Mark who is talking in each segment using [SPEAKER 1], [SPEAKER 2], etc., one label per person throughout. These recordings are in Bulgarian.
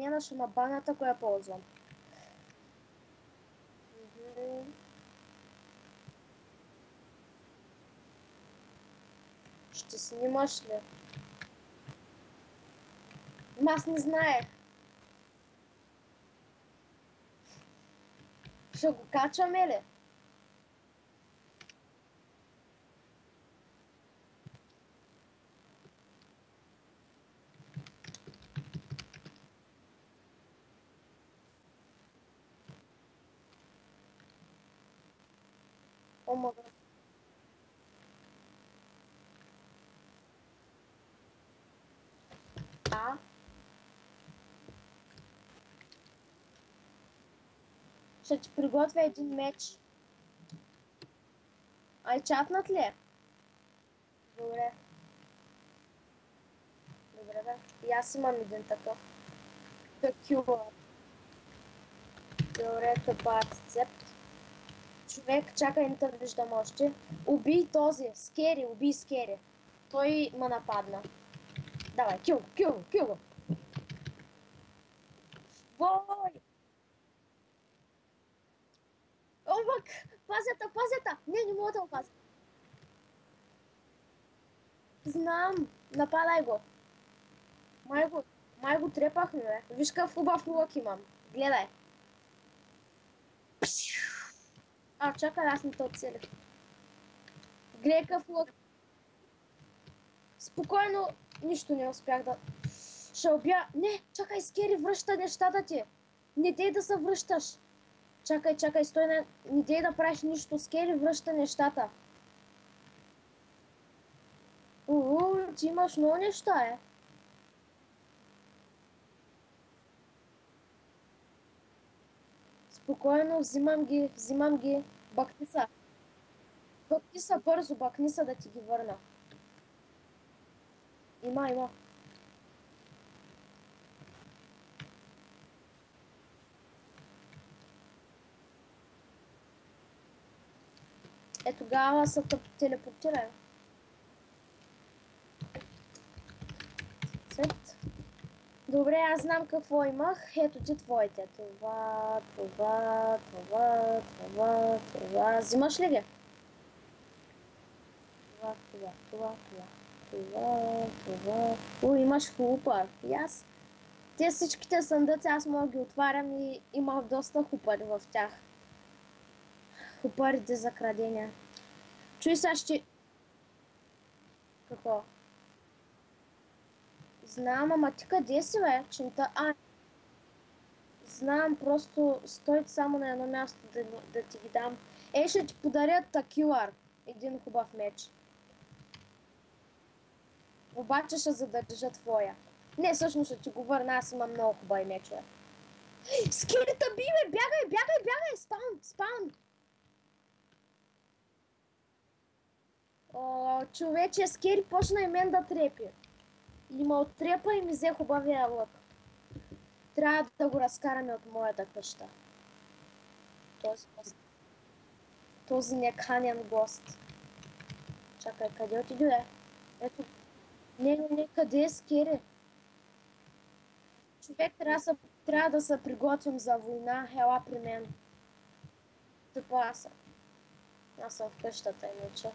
[SPEAKER 1] забранена, ще ма банят, ако я ползвам. Ще снимаш ли? Аз не знаех. Ще го качваме ли? О, мога. А? Ще ти приготвя един меч. Ай, чатнат ли е? Добре. Добре, бе. И аз имам един такъв. Такива. Добре, това акцепт. Човек, чакай, не те виждам още. Убий този. Скери, убий Скери. Той ме нападна. Давай, кил го, кил го, кил го. Вой! Омък! Пазята, пазята! Не мога да го пазя. Знам. Нападай го. Май го трепахме, бе. Виж какъв хубав лук имам. Гледай. А, чакай, аз не те оцелих. Гледай какъв лук. Спокойно, нищо не успях да... Ще убия... Не, чакай, Скери, връща нещата ти. Не дей да се връщаш. Чакай, стой, не дей да правиш нищо. Скери, връща нещата. Ти имаш много неща, е. Спокойно, взимам ги. Бакни са. Бакни са бързо, бакни са да ти ги върна. Има. Е, тогава се телепортирай. Сет. Добре, аз знам какво имах. Ето ти твоите. Това. Взимаш ли ги? Това. Имаш хупър. И аз. Те всичките съндъци аз мога да ги отварям и имах доста хупъри в тях. Хупърите за крадения. Чуй сега ще... Какво? Знам, ама ти къде си, бе? Знам, просто стой само на едно място да ти ги дам. Ще ти подаря такилър. Един хубав меч. Обаче ще задържа твоя. Не, всъщност ще ти го върна, аз имам много хубави мечове. Скелета би, бе! Бягай! Спаун! Човече, Скери почна и мен да трепи. И ме оттрепа и ми взе хубавия лък. Трябва да го разкараме от моята къща. Този неканен гост. Чакай, къде отиде? Ето. Не, къде е Скери? Човек, трябва да се приготвим за война. Ела при мен. Тъпа аз съм. Аз съм в къщата, иначе.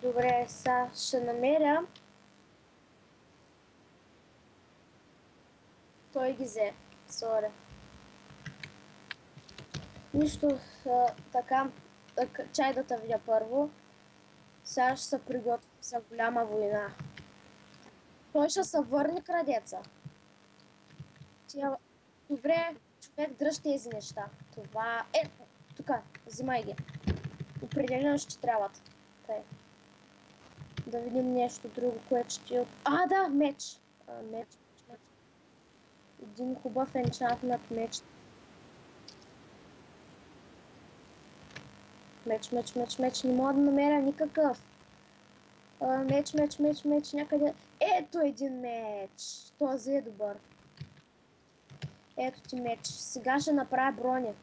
[SPEAKER 1] Добре, сега ще намеря. Той ги взе. Сори. Нищо, така. Чай да те видя първо. Сега ще се приготвим за голяма война. Той ще се върне крадеца. Добре, човек, дръж тези неща. Това е... Тук, взимай ги. Определено ще трябват. Тъй. Да видим нещо друго, което ще... Да, меч. Меч. Един хубав енчантнат меч. Меч. Не мога да намеря никакъв. Меч някъде. Ето един меч. Този е добър. Ето ти меч. Сега ще направя броня.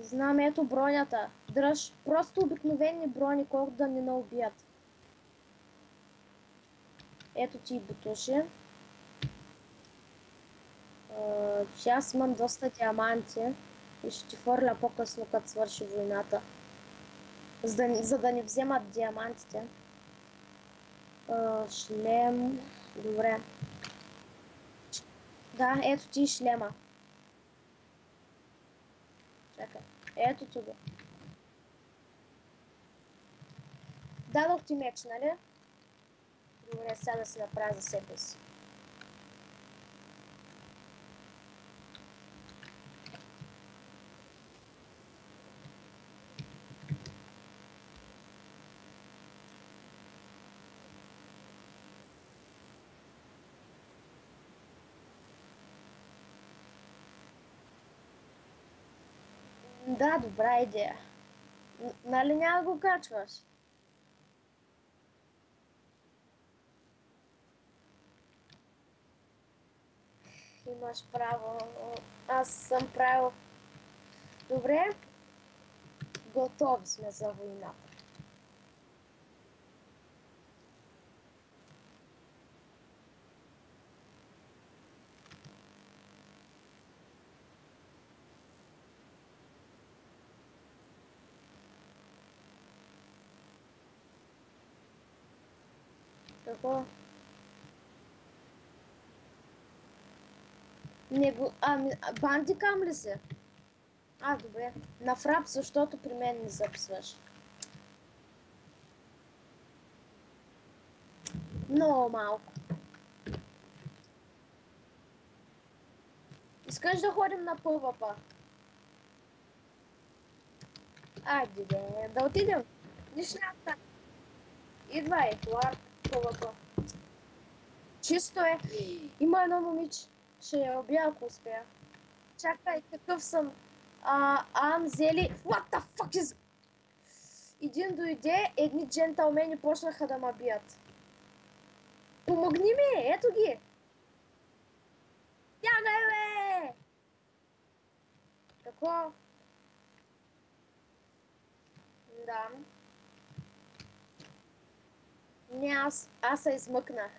[SPEAKER 1] Знам, ето бронята. Дръж просто обикновени брони, колко да ни наубият. Ето ти и бутуши. Че аз имам доста диаманти и ще ти фърля по-късно, като свърши войната. За да ни вземат диамантите. Шлем. Добре. Да, ето ти и шлема. Чакай. Ето ти го. Дадох ти меч, нали? Добре, сега да си направя за себе си. Да, добра идея. Нали няма да го качваш? Имаш право. Аз съм правил. Добре, готови сме за войната. Какво? Не го... бандикам ли се? Добре. На фрап, защото при мен не записваш. Много малко. Искаш да ходим на PvP? Айде, да отидем. Нищо няма така. Идвай, Ларк, PvP. Чисто е. Има едно момиче. Ще я убия, ако успея. Чакай, какъв съм? Анзели. What the fuck is... Един дойде, едни джентълмени почнаха да ма бият. Помогни ми, ето ги. Тягай, бе! Какво? Да. Не, аз се измъкнах.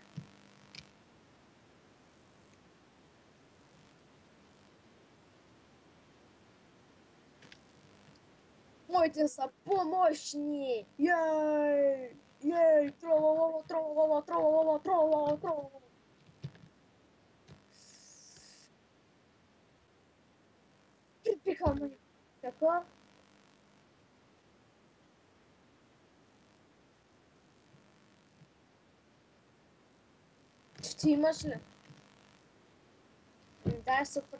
[SPEAKER 1] Моите са по-мощни! Ей! Ей! Тролололо, тролололо, тролололо, тролололо, тролололо. Крипиха ме. Какво? Ти имаш ли? Да, супер.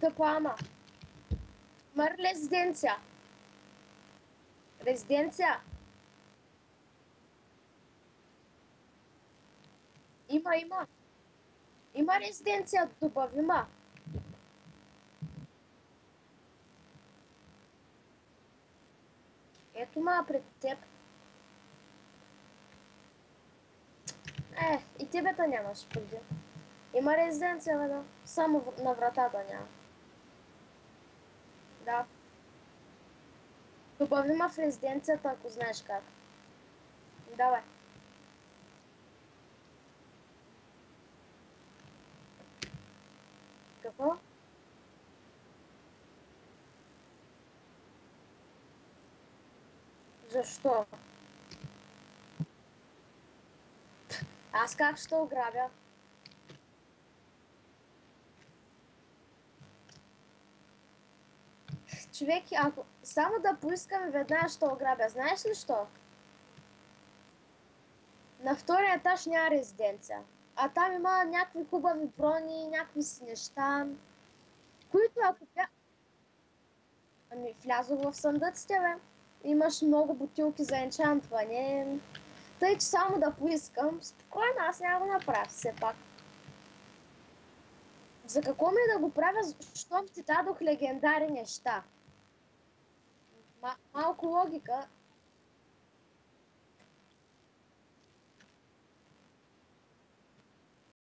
[SPEAKER 1] Какво ама? Има резиденция. Резиденция. Има. Има резиденция, добавима. Ето ма пред теб. И тебета нямаш преди. Има резиденция, бе, да. Само на вратата няма. Да. Добавима в резиденцията, ако знаеш как. Давай. Какво? Защо? Аз как ще ограбя? Човек, ако само да поискам, веднага ще ограбя. Знаеш ли що? На втория етаж няма резиденция. А там има някакви хубави брони, някакви си неща, които ако бя... Ами, влязох в съндъците, бе. Имаш много бутилки за енчантване. Тъй, че само да поискам, спокойно, аз няма го направя все пак. За какво ми да го правя, щом ти дадох легендарни неща? Малко логика.